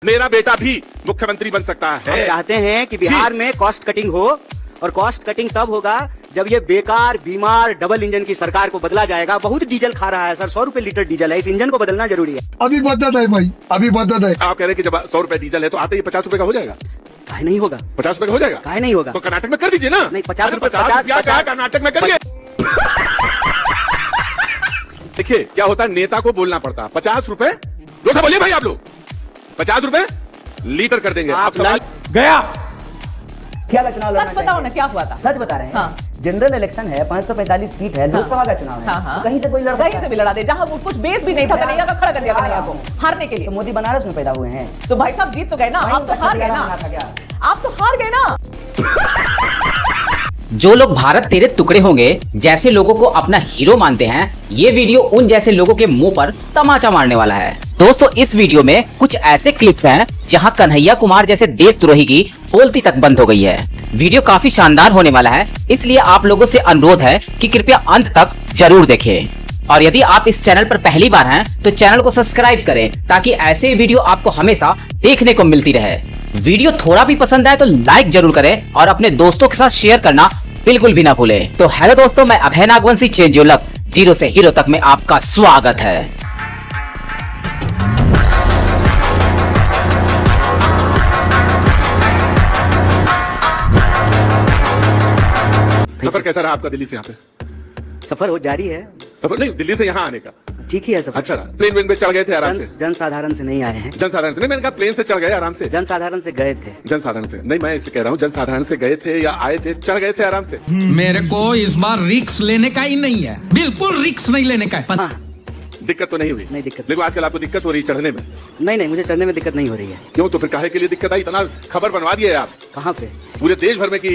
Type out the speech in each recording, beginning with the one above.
मेरा बेटा भी मुख्यमंत्री बन सकता है। हम चाहते हैं कि बिहार में कॉस्ट कटिंग हो, और कॉस्ट कटिंग तब होगा जब ये बेकार बीमार डबल इंजन की सरकार को बदला जाएगा। बहुत डीजल खा रहा है सर, 100 रुपए लीटर डीजल है, इस इंजन को बदलना जरूरी है। अभी बदत है भाई, अभी बदत है। आप कह रहे हैं कि जब 100 रुपए डीजल है तो आते ही 50 रुपए का हो जाएगा। काहे नहीं होगा? 50 रुपए का हो जाएगा। काहे नहीं होगा? तो कर्नाटक में कर दीजिए ना। नहीं, 50 रुपए कर्नाटक में करिए। देखिए क्या होता है, नेता को बोलना पड़ता। 50 रुपए जो बोलिए भाई, आप लोग 50 रुपए लीटर कर देंगे। आप सवाल गया क्या का चुनाव लड़ना सच बताओ ना, क्या हुआ था? सच बता रहे हैं। हाँ। जनरल इलेक्शन है, 545 सीट है, लोकसभा का चुनाव है। हाँ। तो कहीं से कोई लड़ सकता कहीं से है। भी लड़ा दे, जहां वो कुछ बेस भी नहीं था कन्हैया का, खड़ा कर दिया कन्हैया को हारने के लिए। तो मोदी बनारस में पैदा हुए हैं। तो भाई साहब जीत तो गए ना, आप तो हार गए ना, आप तो हार गए ना। जो लोग भारत तेरे टुकड़े होंगे जैसे लोगों को अपना हीरो मानते हैं, ये वीडियो उन जैसे लोगों के मुंह पर तमाचा मारने वाला है। दोस्तों, इस वीडियो में कुछ ऐसे क्लिप्स हैं जहां कन्हैया कुमार जैसे देशद्रोही की बोलती तक बंद हो गई है। वीडियो काफी शानदार होने वाला है, इसलिए आप लोगों से अनुरोध है कि कृपया अंत तक जरूर देखें। और यदि आप इस चैनल पर पहली बार हैं तो चैनल को सब्सक्राइब करें ताकि ऐसे वीडियो आपको हमेशा देखने को मिलती रहे। वीडियो थोड़ा भी पसंद आए तो लाइक जरूर करें और अपने दोस्तों के साथ शेयर करना बिल्कुल भी ना भूलें। तो हेलो दोस्तों, मैं Abhay Nagvanshi, change your luck, zero से हीरो तक में आपका स्वागत है। सफर कैसा रहा आपका दिल्ली से यहाँ पे? सफर हो जारी है। सफर नहीं, दिल्ली से यहाँ आने का ठीक ही है सफर। अच्छा रहा। प्लेन वेन पे चढ़ गए थे आराम से? जनसाधारण से नहीं आए हैं। जनसाधारण से नहीं, मैंने कहा प्लेन से चढ़ गए आराम से। जनसाधारण से गए थे। जनसाधारण से नहीं, मैं इसे कह रहा हूँ जनसाधारण से गए थे या आए थे, चढ़ गए थे आराम से। मेरे को इस बार रिक्स लेने का ही नहीं है, बिल्कुल रिक्स नहीं लेने का है। हाँ, दिक्कत तो नहीं हुई? नहीं दिक्कत। लेकिन आजकल आपको दिक्कत हो रही है चढ़ने में? नहीं, मुझे चढ़ने में दिक्कत नहीं हो रही है। क्यों? तो फिर काहे के लिए दिक्कत आई? इतना खबर बनवा दिए आप कहाँ पे? पूरे देश भर में कि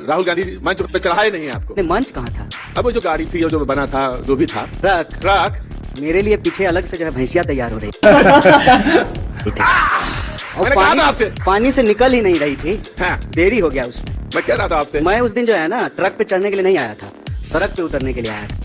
राहुल गांधी जी मंच पे चढ़ाए नहीं है आपको। नहीं, मंच कहाँ था? अब वो जो गाड़ी थी, जो बना था, जो भी था, ट्रक मेरे लिए पीछे अलग से जो है भैंसिया तैयार हो रही मैंने कहा था आपसे, पानी से निकल ही नहीं रही थी। हाँ। देरी हो गया उसमें। मैं कह रहा था आपसे, मैं उस दिन जो है ना ट्रक पे चढ़ने के लिए नहीं आया था, सड़क पे उतरने के लिए आया था।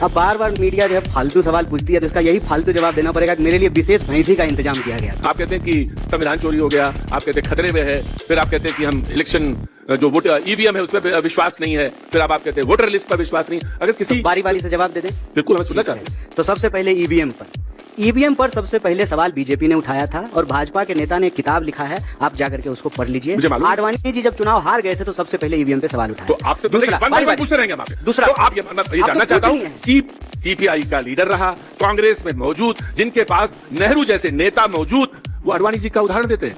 अब बार बार मीडिया जो है फालतू सवाल पूछती है तो इसका यही फालतू जवाब देना पड़ेगा कि मेरे लिए विशेष भैंसी का इंतजाम किया गया। आप कहते हैं कि संविधान चोरी हो गया, आप कहते हैं खतरे में है, फिर आप कहते हैं कि हम इलेक्शन जो वोट ईवीएम है उस पर विश्वास नहीं है, फिर आप कहते हैं वोटर लिस्ट पर विश्वास नहीं। अगर किसी बारी बारी से जवाब दे दें। बिल्कुल, हमें सुनना चाहते हैं। तो सबसे पहले ईवीएम पर सबसे पहले सवाल बीजेपी ने उठाया था और भाजपा के नेता ने किताब लिखा है, आप जाकर के उसको पढ़ लीजिए। आडवाणी जी जब चुनाव हार गए थे तो सबसे पहले ईवीएम पे सवाल उठाया। तो आपसे दूसरा तो आप ये जानना चाहता हूँ, सीपीआई का लीडर रहा, कांग्रेस में मौजूद, जिनके पास नेहरू जैसे नेता मौजूद, वो आडवाणी जी का उदाहरण देते हैं।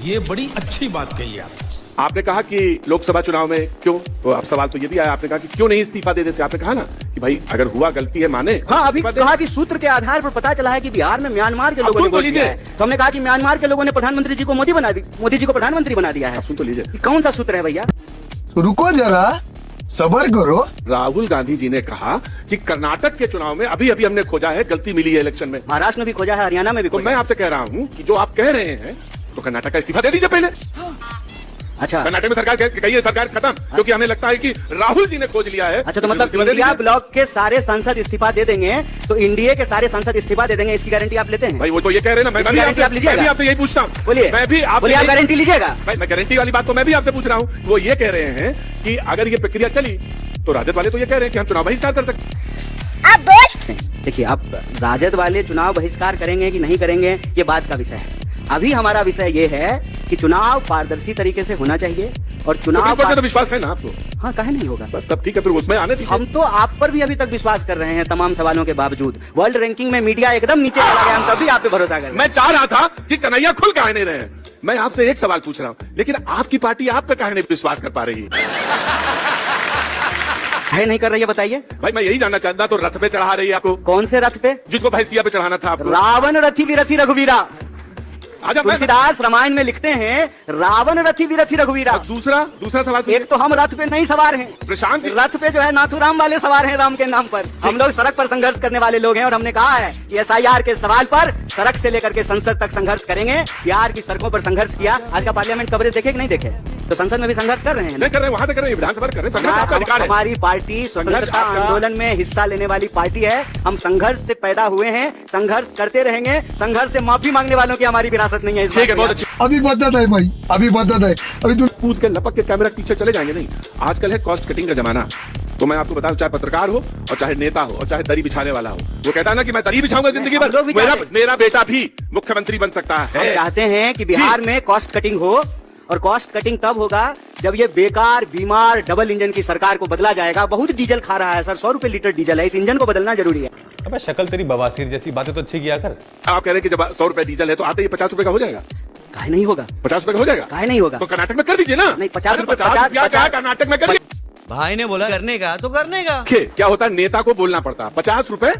ये बड़ी अच्छी बात कही आपने कहा कि लोकसभा चुनाव में क्यों, तो अब सवाल तो ये भी आया, आपने कहा कि क्यों नहीं इस्तीफा दे देते। आपने कहा ना कि भाई अगर हुआ गलती है माने। हाँ, अभी कहा कि सूत्र के आधार पर पता चला है कि बिहार में म्यांमार के लोगों ने वोट दिया है, तो हमने कहा कि म्यांमार के लोगों ने प्रधानमंत्री जी को मोदी जी को प्रधानमंत्री बना दिया है। सुन तो लीजिए, कौन सा सूत्र है भैया? रुको जरा, सबर करो। राहुल गांधी जी ने कहा कि कर्नाटक के चुनाव में अभी अभी हमने खोजा है, गलती मिली है इलेक्शन में। महाराष्ट्र में भी खोजा है, हरियाणा में भी खोजा। तो मैं आपसे कह रहा हूँ कि जो आप कह रहे हैं तो कर्नाटक का इस्तीफा दे दीजिए पहले। अच्छा, कर्नाटक में सरकार कही है सरकार खत्म, क्योंकि हमें लगता है कि राहुल जी ने खोज लिया है। अच्छा, तो मतलब इंडिया ब्लॉक के सारे सांसद इस्तीफा दे देंगे तो इंडिया के सारे सांसद इस्तीफा दे देंगे, इसकी गारंटी आप लेते हैं? भाई वो तो ये कह रहे हैं ना, मैं भी आपसे यही पूछता हूँ। बोलिए, मैं भी आप गारंटी लीजिएगा? भाई मैं गारंटी वाली बात तो मैं भी आपसे पूछ रहा हूँ। वो ये कह रहे हैं कि अगर ये प्रक्रिया चली तो राजद वाले तो ये कह रहे हैं कि हम चुनाव बहिष्कार कर सकते। देखिए, अब राजद वाले चुनाव बहिष्कार करेंगे कि नहीं करेंगे ये बात का विषय है। अभी हमारा विषय ये है कि चुनाव पारदर्शी तरीके से होना चाहिए और चुनाव पर तो विश्वास है ना आपको? हाँ, काहे नहीं होगा? बस तब ठीक है, फिर उसमें आने दीजिए। हम तो आप पर भी अभी तक विश्वास कर रहे हैं तमाम सवालों के बावजूद। वर्ल्ड रैंकिंग में मीडिया एकदम नीचे चला गया, हम तभी आप पे भरोसा कर। मैं चाह रहा था कि कन्हैया खुल काहे नहीं रहे। मैं आपसे एक सवाल पूछ रहा हूँ, लेकिन आपकी पार्टी आप पे काहे नहीं विश्वास कर पा रही है? नहीं कर रही है, बताइए। भाई मैं यही जानना चाहता, तो रथ पे चढ़ा रही है आपको? कौन से रथ पे? जिसको भैंसिया पे चढ़ाना था आपको। रावण रथी विरथी रघुवीरा। तुलसीदास रामायण में लिखते हैं रावण रथी विरथी रघुवीरा। दूसरा सवाल, एक तो हम रथ पे नहीं सवार हैं, प्रशांत जी रथ पे जो है नाथुराम वाले सवार हैं राम के नाम पर। हम लोग सड़क पर संघर्ष करने वाले लोग हैं और हमने कहा है कि एसआईआर के सवाल पर सड़क से लेकर के संसद तक संघर्ष करेंगे। बिहार की सड़कों पर संघर्ष किया। आज का पार्लियामेंट कवरेज देखे कि नहीं देखे? तो संसद में भी संघर्ष कर रहे हैं। नहीं कर रहे, वहां से कर रहे हैं, विधानसभा कर रहे हैं। संघर्ष आपका अधिकार है। हमारी पार्टी स्वतंत्रता आंदोलन में हिस्सा लेने वाली पार्टी है। हम संघर्ष से पैदा हुए हैं, संघर्ष करते रहेंगे। संघर्ष से माफी मांगने वालों की हमारी विरासत नहीं है। ठीक है, बहुत अच्छी। अभी बदत है भाई, अभी बदत है। अभी तू कूद के लपक के कैमरा के पीछे चले जाएंगे नहीं। आजकल है कॉस्ट कटिंग का जमाना। तो मैं आपको बता दूं, चाहे पत्रकार हो और चाहे नेता हो और चाहे दरी बिछाने वाला हो, वो कहता है ना कि मैं दरी बिछाऊंगा जिंदगी भर, मेरा बेटा भी मुख्यमंत्री बन सकता है। हम चाहते हैं कि बिहार में कॉस्ट कटिंग हो, और कॉस्ट कटिंग तब होगा जब ये बेकार बीमार डबल इंजन की सरकार को बदला जाएगा। बहुत डीजल खा रहा है सर, 100 रुपए लीटर डीजल है, इस इंजन को बदलना जरूरी है। अबे शक्ल तेरी बवासीर जैसी, बातें तो अच्छी किया कर। आप कह रहे हैं कि जब 100 रुपए डीजल है तो आते ही 50 रुपए का हो जाएगा। काहे नहीं होगा? 50 रुपए का हो जाएगा। काहे नहीं होगा? तो कर्नाटक में कर दीजिए ना। नहीं, 50 रुपए कर्नाटक में करिए। भाई ने बोला करने का तो करने का। क्या होता है, नेता को बोलना पड़ता। 50 रुपए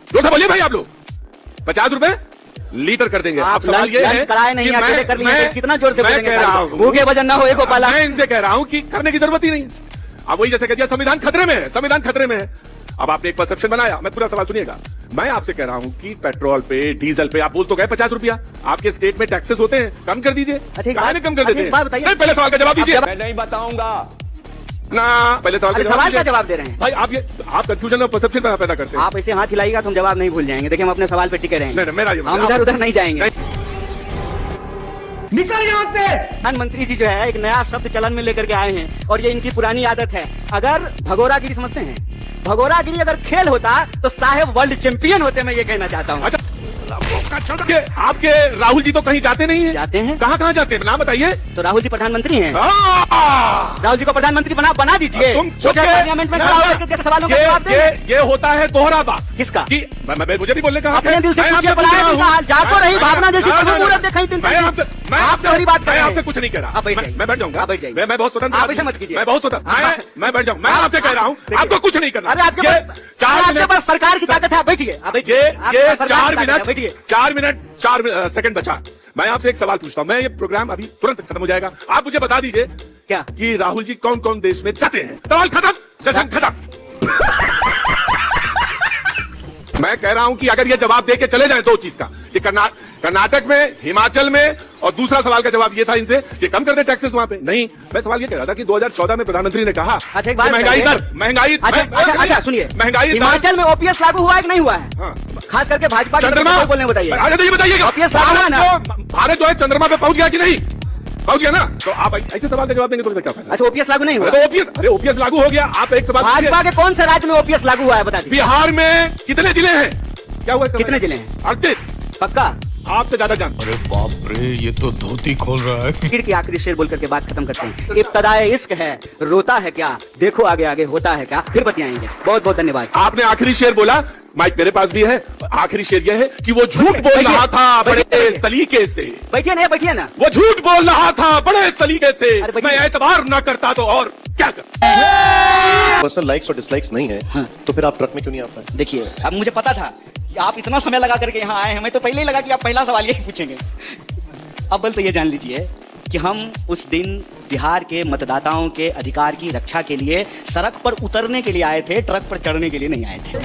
जोर बोलिए भाई आप लोग, 50 रुपए लीटर कर देंगे। आप सवाल ये है नहीं कि कर लिए, कितना जोर से मैं कह रहा हूं, भूखे वजन ना हो एक गोपाला। मैं इनसे कह रहा हूं कि करने की जरूरत ही नहीं। अब वही जैसे कह दिया संविधान खतरे में है, संविधान खतरे में है। अब आपने एक परसेप्शन बनाया। मैं पूरा सवाल सुनिएगा। मैं आपसे कह रहा हूं कि पेट्रोल पे डीजल पे आप बोल तो गए 50 रुपया, आपके स्टेट में टैक्सेस होते हैं, कम कर दीजिए। अच्छा, कम कर देते हैं। बताइए, पहले सवाल का जवाब दीजिए। मैं नहीं बताऊंगा ना, पहले सवाल का जवाब दे रहे हैं भाई। आप कंफ्यूजन और परसेप्शन पैदा करते हैं। आप ऐसे हाथ हिलाइएगा तो हम जवाब नहीं भूल जाएंगे। देखिए हम अपने सवाल पे टिके रहेंगे, हम इधर उधर नहीं जाएंगे। निकल यहाँ से। प्रधानमंत्री जी जो है एक नया शब्द चलन में लेकर के आए हैं, और ये इनकी पुरानी आदत है। अगर भगोरागिरी समझते हैं, भगोरागिरी अगर खेल होता तो साहेब वर्ल्ड चैंपियन होते। मैं ये कहना चाहता हूँ। अच्छा, आपके राहुल जी तो कहीं जाते नहीं हैं? जाते हैं। कहाँ जाते हैं, नाम बताइए। तो राहुल जी प्रधानमंत्री हैं। राहुल जी को प्रधानमंत्री बना दीजिए। पार्लियामेंट में खड़ा होकर के सवालों का जवाब दें। ये होता है दोहरा बात। किसका? कि मुझे भी बोलने का हक है। अपने दिल से पूछिए, जाको रही भावना जैसी मुहूर्त दिखाई तीन मैं आपसे कुछ नहीं कह रहा। मैं बैठ जाऊंगा। मैं बहुत स्वतंत्र। आप ऐसे मत कीजिए। मैं बहुत स्वतंत्र। मैं बैठ जाऊँ। मैं आपसे कह रहा हूँ, आपको कुछ नहीं करना। अरे आपके पास सरकार की ताकत है, आप बैठिए। ये 4 मिनट 4 सेकंड बचा। मैं आपसे एक सवाल पूछता हूँ। मैं ये प्रोग्राम अभी तुरंत खत्म हो जाएगा। आप मुझे बता दीजिए क्या कि राहुल जी कौन कौन देश में जाते हैं। सवाल खत्म, सेशन खत्म। मैं कह रहा हूं कि अगर ये जवाब दे के चले जाए दो चीज का, कि कर्नाटक में, हिमाचल में, और दूसरा सवाल का जवाब ये था इनसे कि कम कर दे टैक्सेस वहां पे। नहीं, मैं सवाल ये कह रहा था कि 2014 में प्रधानमंत्री ने कहा अच्छा सुनिए, महंगाई हिमाचल में ओपीएस लागू हुआ है कि नहीं हुआ है? हाँ। खास करके भाजपा चंद्रमा बोलने बताइए। ये बताइए, ओपीएस लागू है ना? भारत जो है चंद्रमा पे पहुंच गया कि नहीं? पहुंच गया ना? तो आप ऐसे सवाल का जवाब देंगे तो क्या फायदा? अच्छा, ओपीएस लागू नहीं हुआ? अरे ओपीएस लागू हो गया। आप एक सवाल, भाजपा के कौन से राज्य में ओपीएस लागू हुआ है बता दीजिए। बिहार में कितने जिले हैं? क्या हुआ? कितने जिले हैं? 38। पक्का? आपसे ज्यादा जान। अरे बाप रे, ये तो धोती खोल रहा है। फिर की आखिरी शेर बोल करके बात खत्म करते हैं। इब्तदाए इश्क है, रोता है क्या, देखो आगे आगे होता है क्या। फिर बतियाएंगे। बहुत बहुत धन्यवाद। आपने आखिरी शेर बोला, माइक मेरे पास भी है। आखिरी शेर यह है कि वो झूठ बोल रहा था बड़े सलीके से। बैठिए ना। वो झूठ बोल रहा था बड़े सलीके से। मैं एतबार न करता तो और क्या कर। पर्सनल लाइक्स और डिसलाइक्स नहीं है। हाँ। तो फिर आप ट्रक में क्यों नहीं आ पाए? देखिए, अब मुझे पता था कि आप इतना समय लगा करके यहाँ आए हैं। हमें तो पहले ही लगा कि आप पहला सवाल यही पूछेंगे। अब बल तो ये जान लीजिए कि हम उस दिन बिहार के मतदाताओं के अधिकार की रक्षा के लिए सड़क पर उतरने के लिए आए थे, ट्रक पर चढ़ने के लिए नहीं आए थे।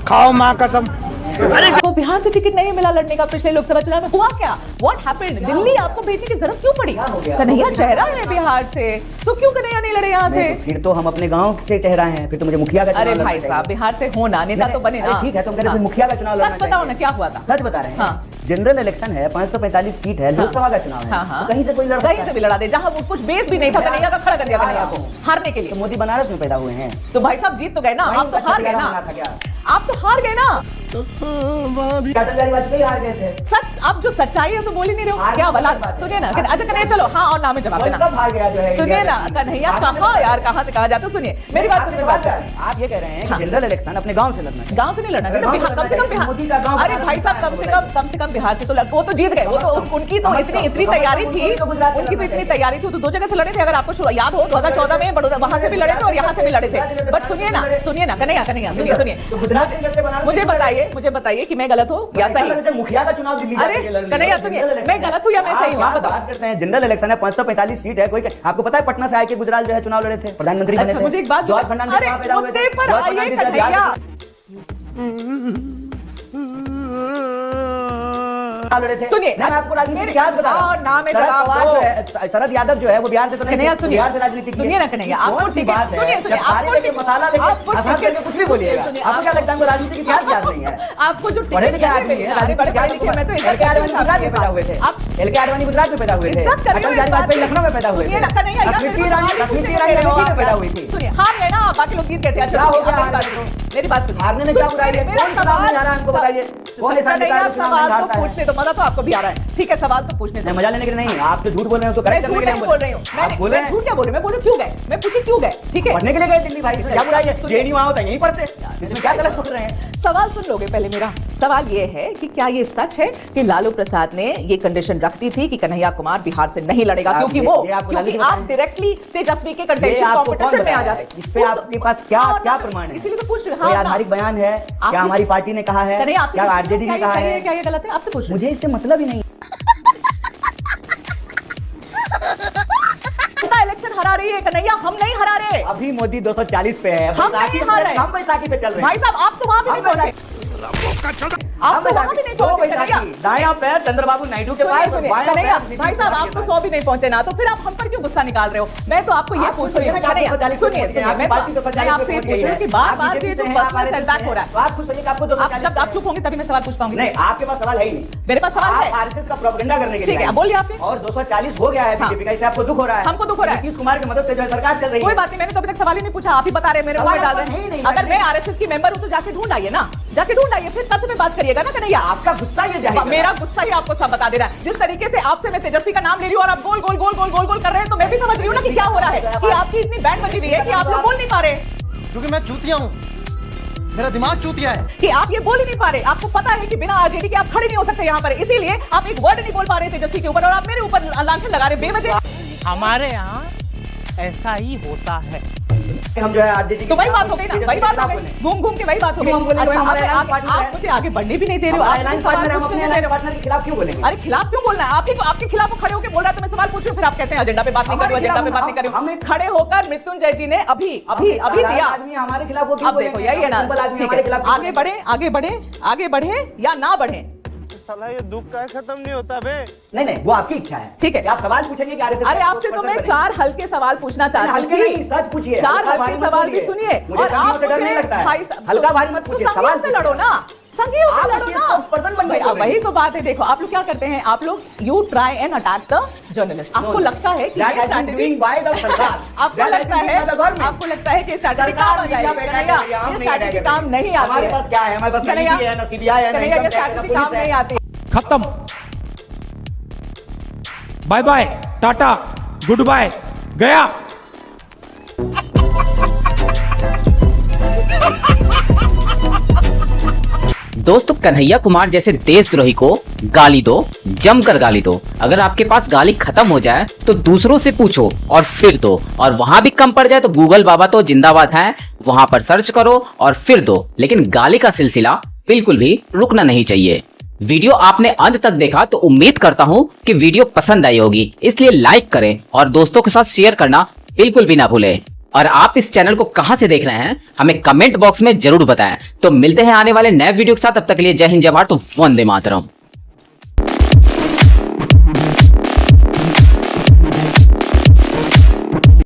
खाओ माँ कसम। आपको बिहार से टिकट नहीं मिला लड़ने का पिछले लोकसभा चुनाव में, हुआ क्या? What happened? दिल्ली आपको भेजने की जरूरत क्यों पड़ी? कन्हैया चेहरा है बिहार से, तो क्यों कन्हैया नहीं लड़े यहाँ से? फिर तो हम अपने गांव से चेहरा हैं, फिर तो मुझे मुखिया का। अरे भाई साहब, बिहार से होना, नेता तो बने ना। ठीक है, तो फिर मुखिया का चुनाव लड़ना। सच बताओ ना, क्या हुआ था? सच बता रहे हैं। जनरल इलेक्शन है, 545 सीट है, लोकसभा का चुनाव है। कहीं से कोई लड़ सकता है, कहीं से भी लड़ा दे। जहाँ कुछ बेस भी नहीं था, कन्हैया का खड़ा कर दिया कन्हैया को हारने के लिए। तो मोदी बनारस में पैदा हुए हैं, तो भाई साहब जीत तो गए ना। आप तो हार गए ना। आप तो हार गए ना। अटल बिहारी वाजपेयी हार गए थे। सच, आप जो सच्चाई है तो बोल ही नहीं रहे हो। क्या वाला? सुनिए ना। अच्छा कन्हैया, चलो हाँ और नाम में जवाब देना। हार गया जो है। सुनिए ना, कन्हैया कहाँ यार, कहाँ से कहा जाता? सुनिए मेरी बात, सुनिए बात। आप ये कह रहे हैं जनरल इलेक्शन अपने गांव से लड़ना, गांव से नहीं लड़ना चाहिए। कम से कम बिहार। अरे भाई साहब, कम से कम बिहार से तो वो तो जीत गए। वो तो उनकी तो इतनी तैयारी थी, उनकी तो इतनी तैयारी थी। तो 2 जगह से लड़े थे, अगर आपको याद हो। 2014 में बड़ौदा, वहां से भी लड़े थे और यहाँ से भी लड़े थे। बट सुनिए ना कन्हैया, सुनिए। मुझे बताइए कि मैं गलत हूँ या सही? मुखिया का चुनाव दिल्ली। अरे कन्हैया सुनिए, मैं गलत हूँ या मैं सही हूँ? आप बताओ। बात करते हैं, जनरल इलेक्शन है, 545 सीट है। कोई आपको पता है पटना से आके गुजराल जो है चुनाव लड़े थे, प्रधानमंत्री बने थे। मुझे एक बात, जॉर्ज फर्नांडिस कहां पैदा हुए थे? मुद्दे पर आइए कन्हैया। चुनाव लड़े थे। सुनिए, मैं आपको राजनीति की इतिहास बता रहा हूं। नाम है शरद जवाब पवार दो। जो है, शरद यादव जो है वो बिहार से तो नहीं, कन्हैया सुनिए, बिहार से राजनीति की सुनिए ना कन्हैया, आपको कौन सी ठीक है, बात है? सुनिए, जब खाने लेके मसाला लेके आसान करके कुछ भी बोलिएगा। आपको क्या लगता है राजनीति की इतिहास याद नहीं है? आपको जो पढ़े लिखे आदमी है, अरे बड़े पढ़े लिखे, मैं तो एल के आडवाणी गुजरात में पैदा हुए थे, एल के आडवाणी गुजरात में पैदा हुए थे, अटल बिहारी वाजपेयी लखनऊ में पैदा हुए थे, स्मृति ईरानी लखनऊ में पैदा हुई थी। सुनिए, हार गए ना, बाकी लोग जीत गए थे। अच्छा क्या हो गया? मेरी बात सुनिए, हारने में क्या बुराई है? कौन चुनाव में हारा हमको बताइए? कौन ऐसा नेता है जो चुनाव में सवाल तो हारता है? पूछने तो मजा तो आपको भी आ रहा है, ठीक है, सवाल तो पूछने नहीं, मजा लेने के लिए नहीं, आप तो झूठ बोल रहे हो, उसको मैं करेक्ट झूठ करने के लिए नहीं बोल रही हूँ, आप बोले मैं झूठ क्या बोल रही हूँ, मैं बोल रही हूँ क्यों गए, मैं पूछी क्यों गए, ठीक है, पढ़ने के लिए गए दिल्ली भाई, इसमें क्या बुराई है? जेएनयू वहां होता है, यहीं पढ़ते, इसमें क्या गलत बोल रहे हैं? सवाल सुन लोगे पहले। मेरा सवाल ये है कि क्या ये सच है कि लालू प्रसाद ने ये कंडीशन रखती थी कि कन्हैया कुमार बिहार से नहीं लड़ेगा, क्योंकि वो क्योंकि आप डायरेक्टली तेजस्वी के कंटेंशन में आ जाते? इस पे आपके पास क्या क्या प्रमाण है? इसीलिए तो पूछ रही हूँ। कोई हाँ, आधारिक बयान है? क्या हमारी पार्टी ने कहा है? क्या आरजेडी ने कहा है? क्या ये गलत है? आपसे पूछ, मुझे इससे मतलब ही नहीं। इलेक्शन हरा रही है कन्हैया, हम नहीं हरा रहे। अभी मोदी 240 पे है, हम नहीं हार रहे, हम बैसाखी पे चल रहे हैं। भाई साहब आप तो वहां भी नहीं पहुंचे, आप तो वहां भी नहीं पहुंचे कन्हैया। दायां पैर चंद्रबाबू नायडू के पास, कन्हैया भाई साहब आप तो 100 भी नहीं पहुंचे ना, तो फिर आप हम पर क्यों गुस्सा निकाल रहे हो? मैं तो आपको ये पूछ रही हूँ, कन्हैया सुनिए, मैं आपसे ये पूछ रही हूँ कि बार-बार ये जो पर्सनल सेटबैक हो रहा है, आप खुश होइए कि आपको 240 जब आप चुप होंगे तभी मैं सवाल पूछ पाऊंगी। नहीं, आपके पास सवाल है ही नहीं, मेरे पास सवाल है। आरएसएस का प्रोपेगेंडा करने के लिए ठीक है, बोलिए आपने। और 240 हो गया है बीजेपी का, इससे आपको दुख हो रहा है? हमको दुख हो रहा है, नीतीश कुमार की मदद से जो है सरकार चल रही है। कोई बात नहीं, मैंने तो अभी तक सवाल ही नहीं पूछा, आप ही बता रहे, मेरे मुंह में डाल रहे हैं। अगर मैं आरएसएस की मेंबर हूं तो जाके ढूंढ आइए ना, जाके ढूंढ आइए, फिर तथ्य में बात करिएगा ना कन्हैया। आपका गुस्सा ये जाहिर मेरा गुस्सा ही आपको सब बता दे रहा है। जिस तरीके से आपसे मैं तेजस्वी का नाम ले रही हूँ और आप गोल गोल गोल गोल गोल गोल कर रहे हैं, तो मैं भी समझ रही हूँ ना कि क्या हो रहा है, कि आपकी इतनी बैंड बजी हुई है कि आप लोग बोल नहीं पा रहे, क्योंकि मैं चूतिया हूँ, मेरा दिमाग चूतिया है, कि आप ये बोल ही नहीं पा रहे। आपको पता है कि बिना आरजेडी के आप खड़े नहीं हो सकते यहाँ पर, इसीलिए आप एक वर्ड नहीं बोल पा रहे तेजस्वी के ऊपर, और आप मेरे ऊपर लांछन लगा रहे बेवजह। हमारे यहाँ ऐसा ही होता है। हम जो है आरजेडी तो वही बात हो गई ना, वही बात हो गई, घूम घूम के वही बात हो गई। आप मुझे आगे बढ़ने भी नहीं दे रहे हो, पार्टनर के खिलाफ क्यों बोलेंगे? अरे खिलाफ क्यों बोलना है? आप ही को आपके खिलाफ खड़े होकर बोल रहा है, तो मैं सवाल पूछूं, फिर आप कहते हैं एजेंडा पे बात नहीं करूं, एजेंडा पे बात नहीं करूं। खड़े होकर मृत्युंजय जी ने अभी दिया। आदमी हमारे खिलाफ, अब देखो यही है ना, ठीक है, आगे बढ़े आगे बढ़े या ना बढ़े, साला ये दुख का खत्म नहीं होता बे। नहीं, वो आपकी इच्छा है, ठीक है। आप सवाल पूछेंगे कि आरएसएस। अरे आपसे तो मैं 4 हल्के सवाल पूछना चाहती थी, सच पूछिए, 4 हल्के सवाल भी सुनिए, और आप मुझे डर नहीं लगता है, हल्का भारी मत पूछिए, सवाल से लड़ो ना, संघीय से लड़ो ना। पर्सन बन गए। वही तो बात है। देखो आप लोग क्या करते हैं, आप लोग you try and attack the journalist. आपको लगता है कि ये स्ट्रैटेजी आपको लगता है कि स्ट्रैटेजी काम आ जाएगी, ये स्ट्रैटेजी काम नहीं आती है। हमारे पास क्या है? हमारे पास नहीं है, ना सीबीआई है, ना इनकम टैक्स है, ना स्ट्रैटेजी काम पुलिस नहीं है। आती। खत्म, bye bye, tata, goodbye, गया। दोस्तों कन्हैया कुमार जैसे देशद्रोही को गाली दो, जमकर गाली दो। अगर आपके पास गाली खत्म हो जाए तो दूसरों से पूछो और फिर दो, और वहां भी कम पड़ जाए तो गूगल बाबा तो जिंदाबाद है, वहां पर सर्च करो और फिर दो। लेकिन गाली का सिलसिला बिल्कुल भी रुकना नहीं चाहिए। वीडियो आपने अंत तक देखा तो उम्मीद करता हूं कि वीडियो पसंद आई होगी, इसलिए लाइक करें और दोस्तों के साथ शेयर करना बिल्कुल भी ना भूलें। और आप इस चैनल को कहां से देख रहे हैं हमें कमेंट बॉक्स में जरूर बताएं। तो मिलते हैं आने वाले नए वीडियो के साथ, तब तक के लिए जय हिंद जय भारत, तो वंदे मातरम।